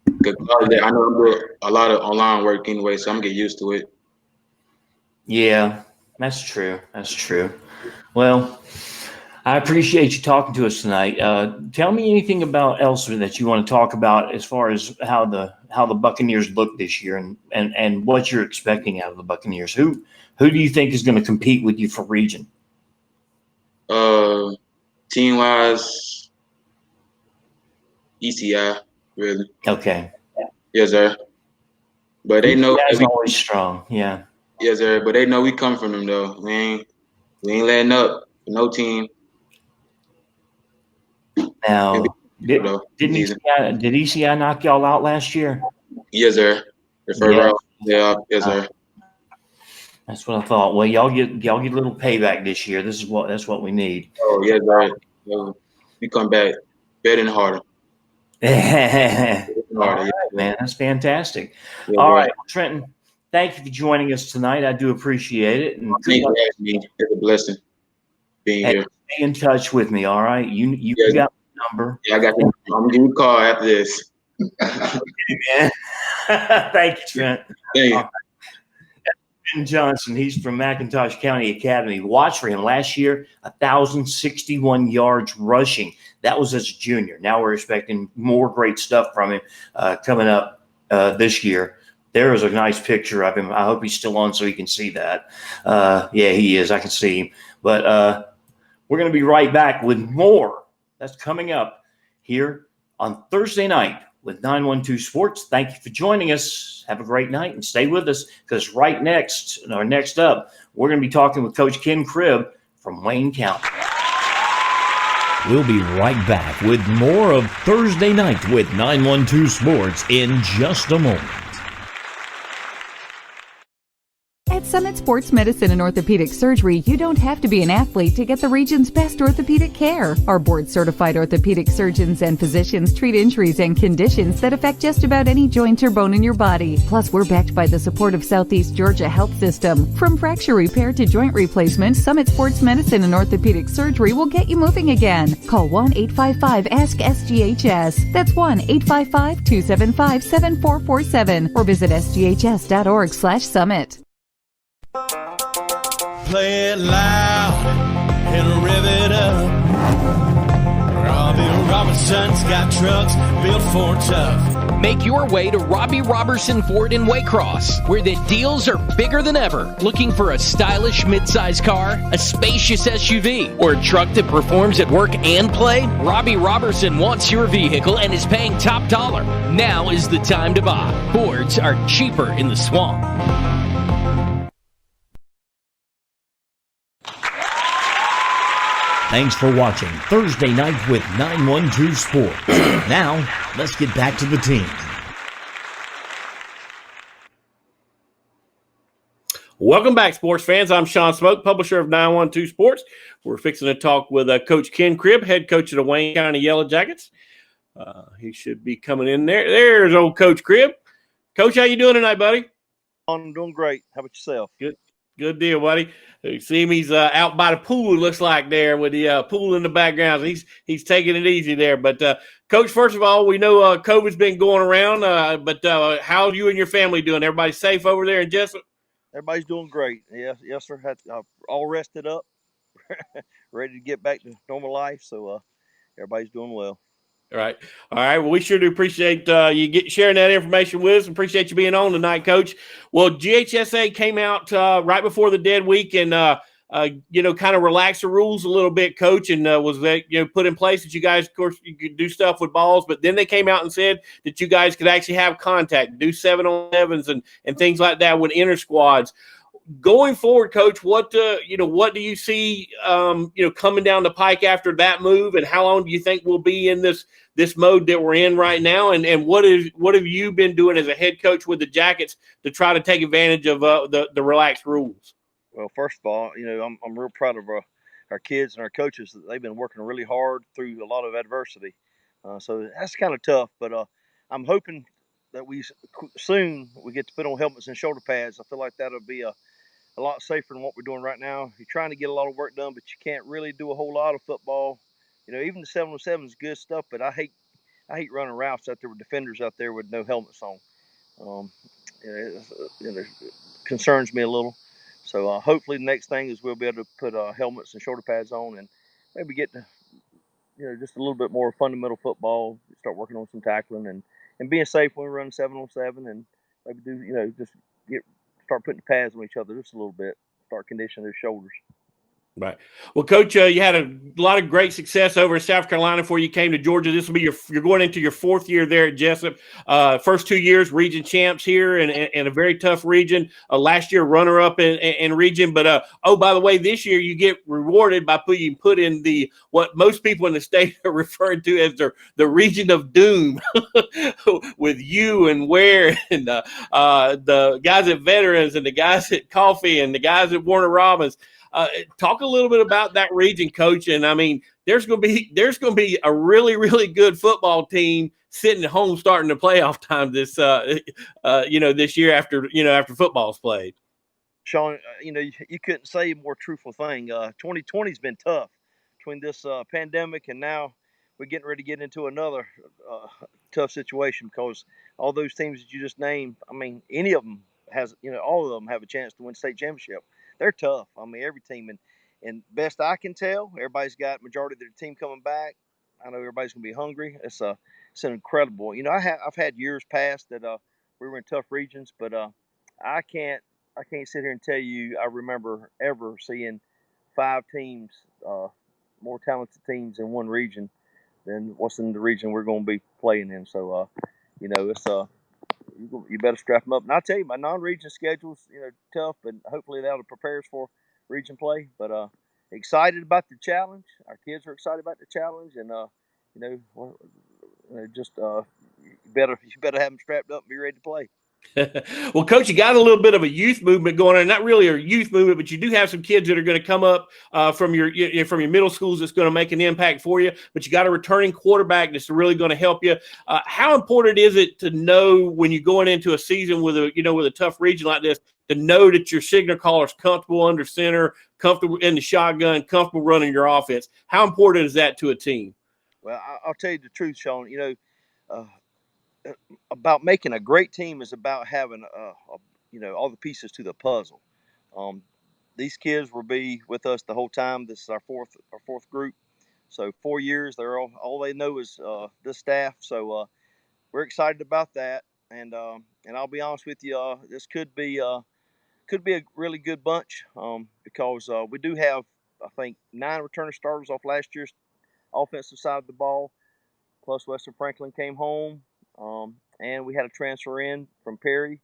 Because I know I'm doing a lot of online work anyway, so I'm going to get used to it. Yeah. That's true. That's true. Well, I appreciate you talking to us tonight. Tell me anything about else that you want to talk about as far as how the Buccaneers look this year and what you're expecting out of the Buccaneers. Who do you think is going to compete with you for region? Team wise, ECI really. Okay. Yes, sir. But they know that's always strong. Yeah. Yes, sir. But they know we come from them though. We ain't letting up. No team. Now, did ECI knock y'all out last year? Yes, sir. The first round. Yeah. Yes, sir. That's what I thought. Well, y'all get a little payback this year. That's what we need. Oh, yes, sir. We come back better and harder. All right, man, that's fantastic. Yeah, all right, Trenton, thank you for joining us tonight. I do appreciate it. And thank you for having me. It's a blessing being here. Stay in touch with me, all right? You got my number. Yeah, I got you. I'm gonna give you a call after this. Okay, man. Thank you, Trent. Thank you. Trenton Johnson, he's from McIntosh County Academy. Watch for him last year, 1,061 yards rushing. That was as a junior. Now we're expecting more great stuff from him coming up this year. There is a nice picture of him. I hope he's still on so he can see that. Yeah, he is. I can see him. But we're going to be right back with more. That's coming up here on Thursday night with 912 Sports. Thank you for joining us. Have a great night and stay with us because next up, we're going to be talking with Coach Ken Cribb from Wayne County. We'll be right back with more of Thursday Night with 912 Sports in just a moment. At Summit Sports Medicine and Orthopedic Surgery, you don't have to be an athlete to get the region's best orthopedic care. Our board-certified orthopedic surgeons and physicians treat injuries and conditions that affect just about any joint or bone in your body. Plus, we're backed by the support of Southeast Georgia Health System. From fracture repair to joint replacement, Summit Sports Medicine and Orthopedic Surgery will get you moving again. Call 1-855-ASK-SGHS. That's 1-855-275-7447 or visit sghs.org/summit. Play it loud and rev it up. Robbie Robinson's got trucks built for tough. Make your way to Robbie Robertson Ford in Waycross, where the deals are bigger than ever. Looking for a stylish midsize car, a spacious SUV, or a truck that performs at work and play? Robbie Robertson wants your vehicle and is paying top dollar. Now is the time to buy. Fords are cheaper in the swamp. Thanks for watching Thursday Night with 912 Sports. Now, let's get back to the team. Welcome back, sports fans. I'm Sean Smoke, publisher of 912 Sports. We're fixing to talk with Coach Ken Cribb, head coach of the Wayne County Yellow Jackets. He should be coming in there. There's old Coach Cribb. Coach, how you doing tonight, buddy? I'm doing great. How about yourself? Good deal, buddy. You see him, he's out by the pool, it looks like, there with the pool in the background. He's taking it easy there. But, Coach, first of all, we know COVID's been going around, but how are you and your family doing? Everybody safe over there in Jessup? Everybody's doing great. Yes, sir. All rested up, ready to get back to normal life. So everybody's doing well. All right. Well, we sure do appreciate you sharing that information with us. Appreciate you being on tonight, Coach. Well, GHSA came out right before the dead week and, kind of relaxed the rules a little bit, Coach, and was put in place that you guys, of course, you could do stuff with balls, but then they came out and said that you guys could actually have contact, do 7-on-7s and things like that with inter squads. Going forward, Coach, what do you see, coming down the pike after that move, and how long do you think we'll be in this mode that we're in right now? And what have you been doing as a head coach with the Jackets to try to take advantage of the relaxed rules? Well, first of all, I'm real proud of our kids and our coaches that they've been working really hard through a lot of adversity. So that's kind of tough, but I'm hoping that soon we get to put on helmets and shoulder pads. I feel like that'll be a lot safer than what we're doing right now. You're trying to get a lot of work done, but you can't really do a whole lot of football. Even the 7-on-7 is good stuff, but I hate running routes out there with defenders out there with no helmets on. It concerns me a little. So hopefully the next thing is we'll be able to put helmets and shoulder pads on and maybe get to, just a little bit more fundamental football, start working on some tackling and being safe when we run 7-on-7 and maybe do, just start putting the pads on each other just a little bit, start conditioning their shoulders. Right. Well, Coach, you had a lot of great success over in South Carolina before you came to Georgia. This will be you're going into your 4th year there at Jessup. First 2 years, region champs here in a very tough region. Last year, runner-up in region. But, by the way, this year you get rewarded by being put in what most people in the state are referring to as the region of doom with you and Ware and the guys at Veterans and the guys at Coffee and the guys at Warner Robins. Talk a little bit about that region, Coach. And I mean, there's going to be a really, really good football team sitting at home starting the playoff time this year after football's played. Sean, you couldn't say a more truthful thing. 2020's been tough between this pandemic and now we're getting ready to get into another tough situation because all those teams that you just named, I mean, any of them all of them have a chance to win state championship. They're tough. I mean, every team, and best I can tell, everybody's got majority of their team coming back. I know everybody's gonna be hungry. It's an incredible. I've had years past that we were in tough regions, but I can't sit here and tell you I remember ever seeing 5 teams, more talented teams in one region than what's in the region we're going to be playing in. So it's you better strap them up. And I'll tell you, my non-region schedule's tough, but hopefully that'll prepare us for region play. But excited about the challenge. Our kids are excited about the challenge, and you better have them strapped up and be ready to play. Well, Coach, you got a little bit of a youth movement going on. Not really a youth movement, but you do have some kids that are going to come up from your middle schools that's going to make an impact for you. But you got a returning quarterback that's really going to help you. How important is it to know when you're going into a season with a tough region like this, to know that your signal caller's comfortable under center, comfortable in the shotgun, comfortable running your offense? How important is that to a team? Well, I'll tell you the truth, Sean. About making a great team is about having all the pieces to the puzzle. These kids will be with us the whole time. This is our fourth group, so 4 years. They're all they know is this staff. So we're excited about that. And I'll be honest with you, this could be a really good bunch because we do have, I think, 9 returning starters off last year's offensive side of the ball. Plus Western Franklin came home. And we had a transfer in from Perry.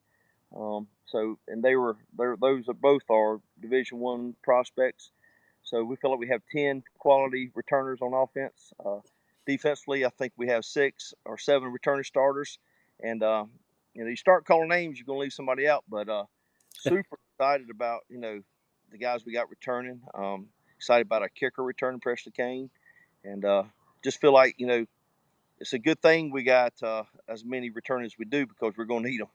Those are both our Division I prospects. So we feel like we have 10 quality returners on offense. Defensively, I think we have 6 or 7 returning starters. And you start calling names, you're gonna leave somebody out. But super excited about the guys we got returning. Excited about our kicker returning, Presley Kane, and just feel like it's a good thing we got as many returners as we do because we're going to need them.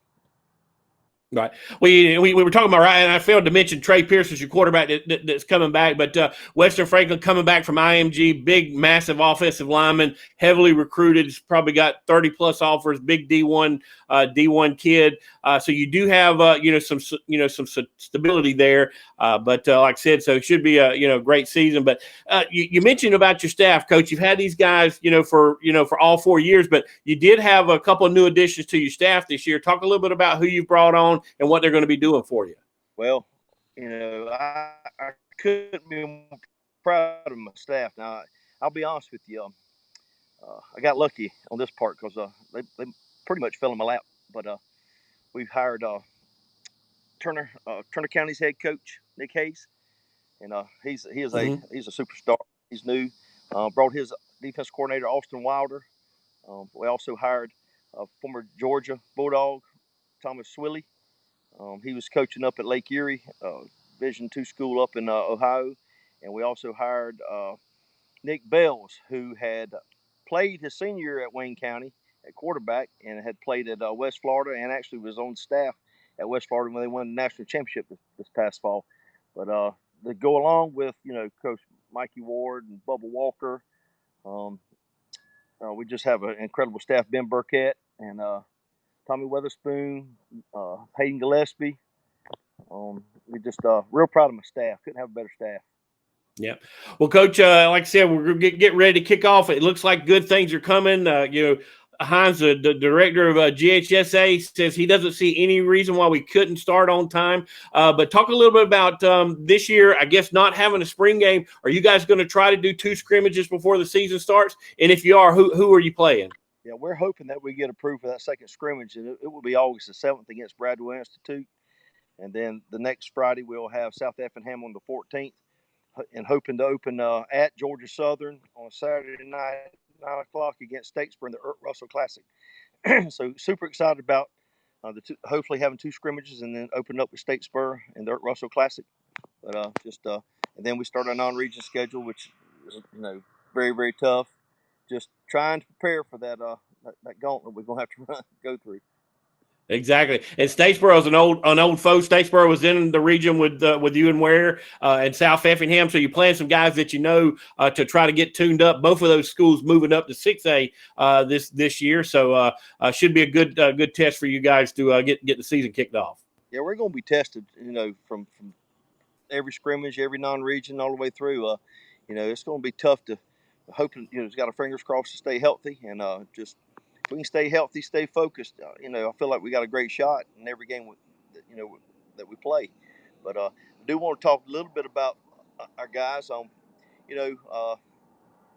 Right. We were talking about, and I failed to mention Trey Pierce as your quarterback that's coming back, but Western Franklin coming back from IMG, big, massive offensive lineman, heavily recruited. He's probably got 30-plus offers, big D1 kid. So you do have some stability there. But like I said, so it should be a great season. But you mentioned about your staff, Coach. You've had these guys for all 4 years, but you did have a couple of new additions to your staff this year. Talk a little bit about who you've brought on and what they're going to be doing for you. Well, I couldn't be more proud of my staff. Now, I'll be honest with you. I got lucky on this part because they pretty much fell in my lap. But we've hired Turner County's head coach, Nick Hayes, and he's a superstar. He's new. Brought his defense coordinator, Austin Wilder. We also hired former Georgia Bulldog, Thomas Swilly. He was coaching up at Lake Erie, Division II school up in Ohio. And we also hired Nick Bells, who had played his senior year at Wayne County at quarterback and had played at West Florida and actually was on staff at West Florida when they won the national championship this past fall. But to go along with, Coach Mikey Ward and Bubba Walker, we just have an incredible staff. Ben Burkett and Tommy Weatherspoon, Hayden Gillespie. we just real proud of my staff. Couldn't have a better staff. Yeah. Well, Coach, like I said, we're going to get ready to kick off. It looks like good things are coming. Hines, the director of GHSA, says he doesn't see any reason why we couldn't start on time. But talk a little bit about this year, I guess, not having a spring game. Are you guys going to try to do 2 scrimmages before the season starts? And if you are, who are you playing? Yeah, we're hoping that we get approved for that second scrimmage, and it will be August the 7th against Bradwell Institute. And then the next Friday, we'll have South Effingham on the 14th, and hoping to open at Georgia Southern on Saturday night, 9 o'clock against Statesboro in the Russell Classic. So super excited about hopefully having 2 scrimmages and then open up with Statesboro in the Russell Classic. But and then we start our non-region schedule, which is very, very tough. Just trying to prepare for that gauntlet we're gonna have to go through. Exactly. And Statesboro is an old foe. Statesboro was in the region with you and Ware and South Effingham. So you're playing some guys that to try to get tuned up. Both of those schools moving up to 6A this year. So should be a good test for you guys to get the season kicked off. Yeah, we're going to be tested, from every scrimmage, every non-region, all the way through. It's going to be tough to hoping. It's got our fingers crossed to stay healthy and just. If we can stay healthy, stay focused, I feel like we got a great shot in every game that we play. But I do want to talk a little bit about our guys on,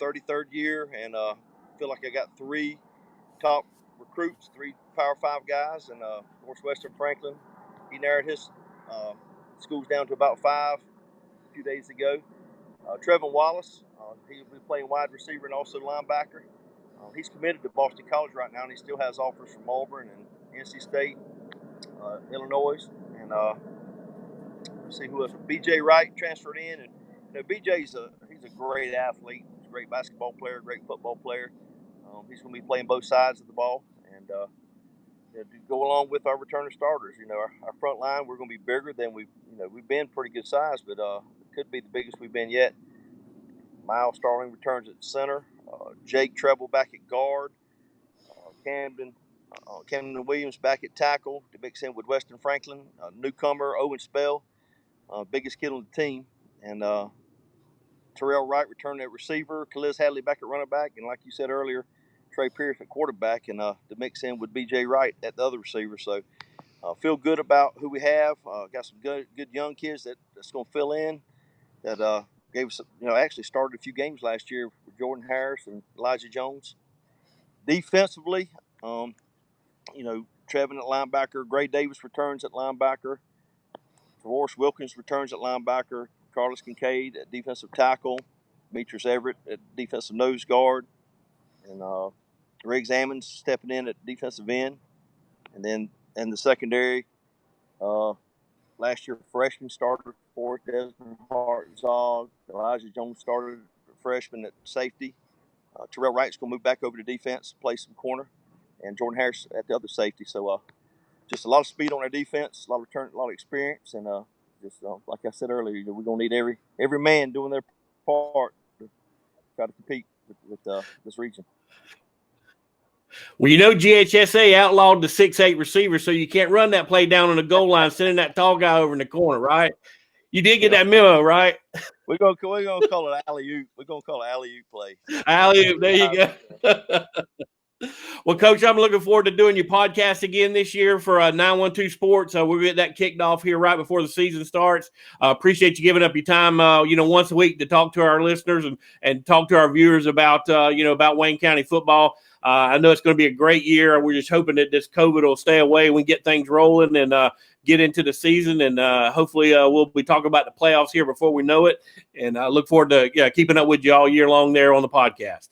33rd year, and feel like I got 3 top recruits, 3 Power 5 guys, and Northwestern Franklin. He narrowed his schools down to about 5 a few days ago. Trevin Wallace, he'll be playing wide receiver and also linebacker. He's committed to Boston College right now, and he still has offers from Auburn and NC State, Illinois, and let's see who else. B.J. Wright transferred in, and B.J.'s he's a great athlete. He's a great basketball player, great football player. He's going to be playing both sides of the ball, and to go along with our returning starters. Our front line, we're going to be bigger than we've been pretty good size, but it could be the biggest we've been yet. Miles Starling returns at center. Jake Treble back at guard. Camden Williams back at tackle to mix in with Weston Franklin. Newcomer Owen Spell, biggest kid on the team. And Terrell Wright returning at receiver. Kaliz Hadley back at running back. And like you said earlier, Trey Pierce at quarterback. And to mix in with B.J. Wright at the other receiver. So feel good about who we have. Got some good young kids that's going to fill in. That gave us, actually started a few games last year with Jordan Harris and Elijah Jones. Defensively, Trevin at linebacker. Gray Davis returns at linebacker. Tavoris Wilkins returns at linebacker. Carlos Kincaid at defensive tackle. Demetrius Everett at defensive nose guard. And Riggs Ammons stepping in at defensive end. And then in the secondary, last year, freshman started for Desmond Hartzog. Elijah Jones started freshman at safety. Terrell Wright's going to move back over to defense, play some corner, and Jordan Harris at the other safety. So just a lot of speed on our defense, a lot of return, a lot of experience, and like I said earlier, we're going to need every man doing their part to try to compete with this region. Well, GHSA outlawed the 6'8" receiver, so you can't run that play down on the goal line, sending that tall guy over in the corner, right? You did get that memo, right? We're gonna call it alley-oop. We're gonna call it alley-oop play. Alley-oop, there you go. Well, Coach, I'm looking forward to doing your podcast again this year for 912 Sports. We'll get that kicked off here right before the season starts. Appreciate you giving up your time, once a week to talk to our listeners and talk to our viewers about Wayne County football. I know it's going to be a great year. We're just hoping that this COVID will stay away and we get things rolling and get into the season. And hopefully we'll be talking about the playoffs here before we know it. And I look forward to keeping up with you all year long there on the podcast.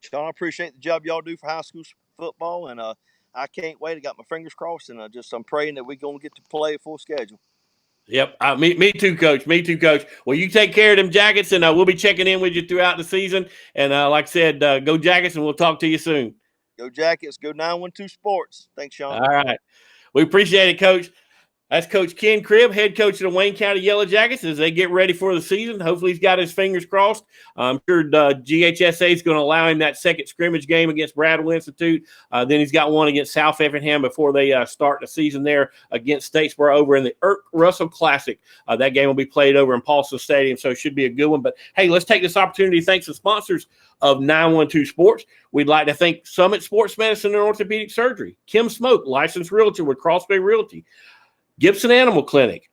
Sean, I appreciate the job y'all do for high school football. And I can't wait. I got my fingers crossed. And I'm praying that we're going to get to play a full schedule. Yep. Me too, Coach. Me too, Coach. Well, you take care of them Jackets, and we'll be checking in with you throughout the season. And like I said, go Jackets, and we'll talk to you soon. Go Jackets. Go 912 Sports. Thanks, Sean. All right. We appreciate it, Coach. That's Coach Ken Cribb, head coach of the Wayne County Yellow Jackets, as they get ready for the season. Hopefully he's got his fingers crossed. I'm sure GHSA is going to allow him that second scrimmage game against Bradwell Institute. Then he's got one against South Effingham before they start the season there against Statesboro over in the Irk Russell Classic. That game will be played over in Paulson Stadium, so it should be a good one. But, hey, let's take this opportunity to thank the sponsors of 912 Sports. We'd like to thank Summit Sports Medicine and Orthopedic Surgery, Kim Smoke, licensed realtor with Cross Bay Realty, Gibson Animal Clinic,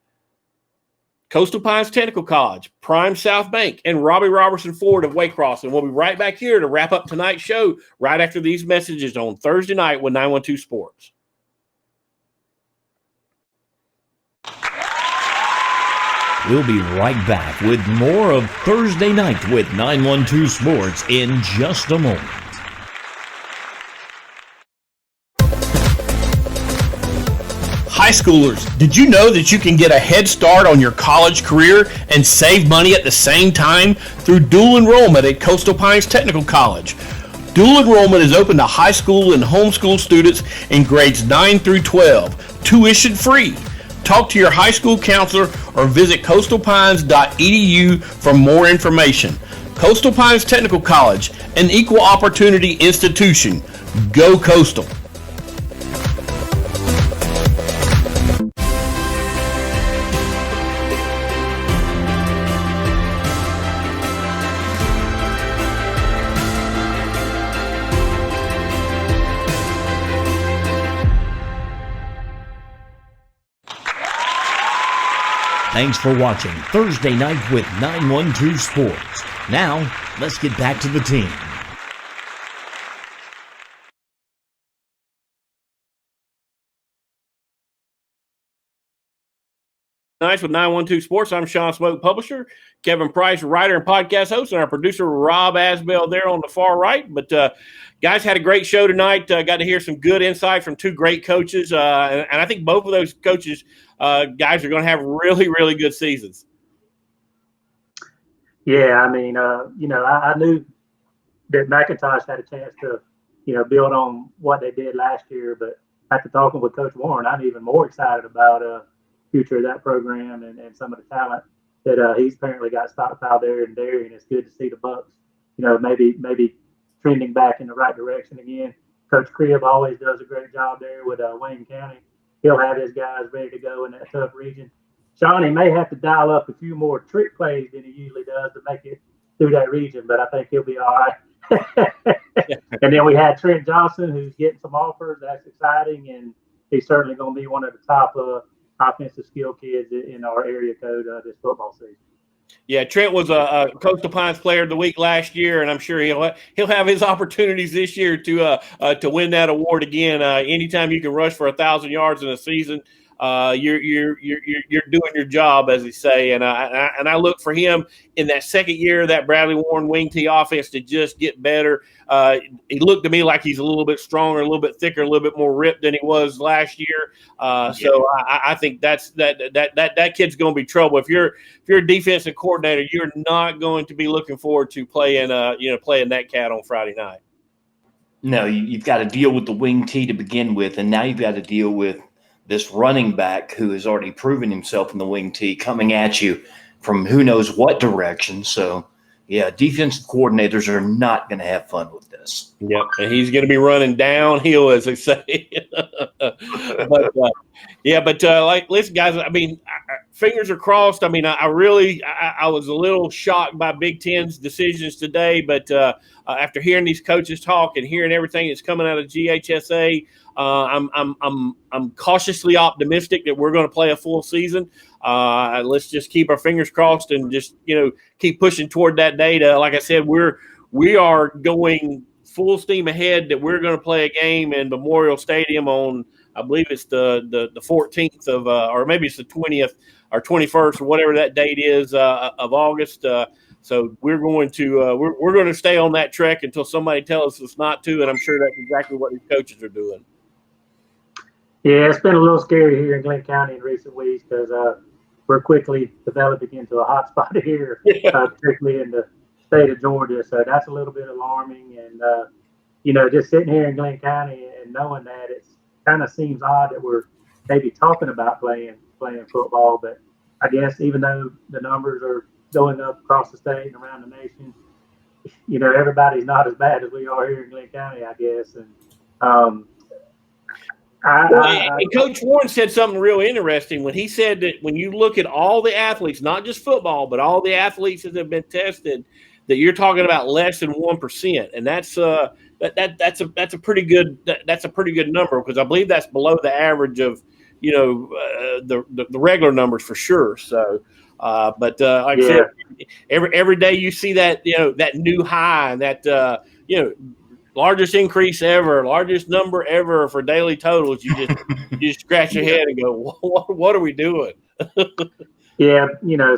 Coastal Pines Technical College, Prime South Bank, and Robbie Robertson Ford of Waycross. And we'll be right back here to wrap up tonight's show right after these messages on Thursday night with 912 Sports. We'll be right back with more of Thursday Night with 912 Sports in just a moment. High schoolers, did you know that you can get a head start on your college career and save money at the same time through dual enrollment at Coastal Pines Technical College? Dual enrollment is open to high school and homeschool students in grades 9 through 12, tuition free. Talk to your high school counselor or visit coastalpines.edu for more information. Coastal Pines Technical College, an equal opportunity institution. Go Coastal. Thanks for watching Thursday Night with 912 Sports. Now, let's get back to the team. Nice with 912 Sports. I'm Sean Smoke, publisher. Kevin Price, writer and podcast host, and our producer, Rob Asbell, there on the far right. But, guys, had a great show tonight. Got to hear some good insight from two great coaches. And I think both of those coaches, guys, are going to have really, really good seasons. Yeah, I mean, I knew that McIntosh had a chance to, build on what they did last year. But after talking with Coach Warren, I'm even more excited about future of that program and some of the talent that he's apparently got stockpiled there in Derry, and it's good to see the Bucks, maybe trending back in the right direction again. Coach Cribb always does a great job there with Wayne County. He'll have his guys ready to go in that tough region. Shawnee may have to dial up a few more trick plays than he usually does to make it through that region, but I think he'll be all right. And then we had Trent Johnson, who's getting some offers. That's exciting, and he's certainly going to be one of the top offensive skill kids in our area code this football season. Yeah, Trent was a Coastal Pines Player of the Week last year, and I'm sure he'll have his opportunities this year to win that award again. Anytime you can rush for 1,000 yards in a season, you're doing your job, as they say. And I look for him in that second year of that Bradley Warren wing tee offense to just get better. He looked to me like he's a little bit stronger, a little bit thicker, a little bit more ripped than he was last year. So I think that kid's going to be trouble. If you're a defensive coordinator, you're not going to be looking forward to playing that cat on Friday night. No, you've got to deal with the wing tee to begin with, and now you've got to deal with this running back who has already proven himself in the wing tee coming at you from who knows what direction. So, yeah, defensive coordinators are not going to have fun with this. Yep, and he's going to be running downhill, as they say. Listen, guys, I mean, fingers are crossed. I mean, I was a little shocked by Big Ten's decisions today, but after hearing these coaches talk and hearing everything that's coming out of GHSA, I'm cautiously optimistic that we're going to play a full season. Let's just keep our fingers crossed and just keep pushing toward that data. Like I said, we are going full steam ahead that we're going to play a game in Memorial Stadium on, I believe it's the 14th of or maybe it's the 20th or 21st or whatever that date is of August. So we're going to we're going to stay on that trek until somebody tells us not to, and I'm sure that's exactly what these coaches are doing. Yeah, it's been a little scary here in Glenn County in recent weeks because we're quickly developing into a hot spot here, particularly in the state of Georgia. So that's a little bit alarming. And, just sitting here in Glenn County and knowing that, it kind of seems odd that we're maybe talking about playing playing football. But I guess even though the numbers are going up across the state and around the nation, everybody's not as bad as we are here in Glenn County, I guess. And Coach Warren said something real interesting when he said that when you look at all the athletes, not just football, but all the athletes that have been tested, that you're talking about less than 1%, and that's a pretty good number, because I believe that's below the average of the regular numbers for sure. So, like I said, every day you see that that new high, and that largest increase ever, largest number ever for daily totals. You just scratch your head and go, what are we doing? Yeah,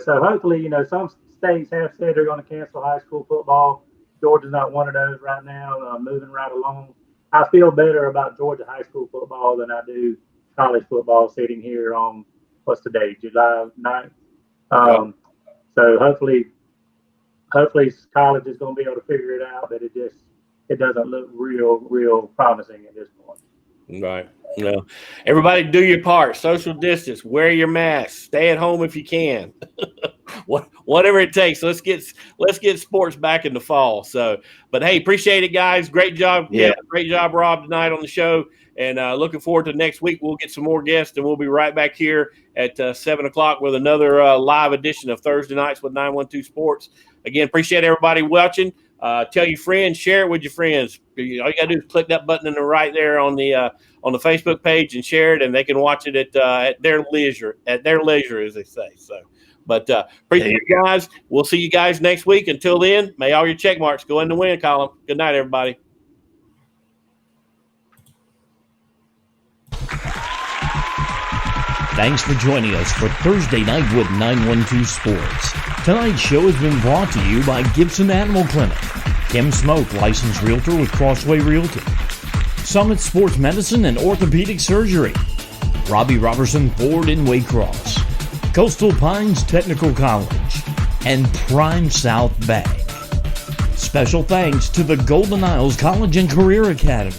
so hopefully, some states have said they're going to cancel high school football. Georgia's not one of those right now, moving right along. I feel better about Georgia high school football than I do college football sitting here on, what's the date, July 9th. So hopefully college is going to be able to figure it out, but it doesn't look real promising at this point. Right. Everybody do your part. Social distance. Wear your mask. Stay at home if you can. Whatever it takes. Let's get sports back in the fall. So, but hey, appreciate it, guys. Great job. Yeah. Great job, Rob, tonight on the show. And looking forward to next week. We'll get some more guests, and we'll be right back here at 7 o'clock with another live edition of Thursday Nights with 912 Sports. Again, appreciate everybody watching. Tell your friends, share it with your friends. All you got to do is click that button in the right there on the Facebook page and share it, and they can watch it at their leisure, as they say. So, but appreciate you guys. We'll see you guys next week. Until then, may all your check marks go in the win column. Good night, everybody. Thanks for joining us for Thursday Night with 912 Sports. Tonight's show has been brought to you by Gibson Animal Clinic, Kim Smoke, licensed realtor with Crossway Realty, Summit Sports Medicine and Orthopedic Surgery, Robbie Robertson Ford in Waycross, Coastal Pines Technical College, and Prime South Bank. Special thanks to the Golden Isles College and Career Academy,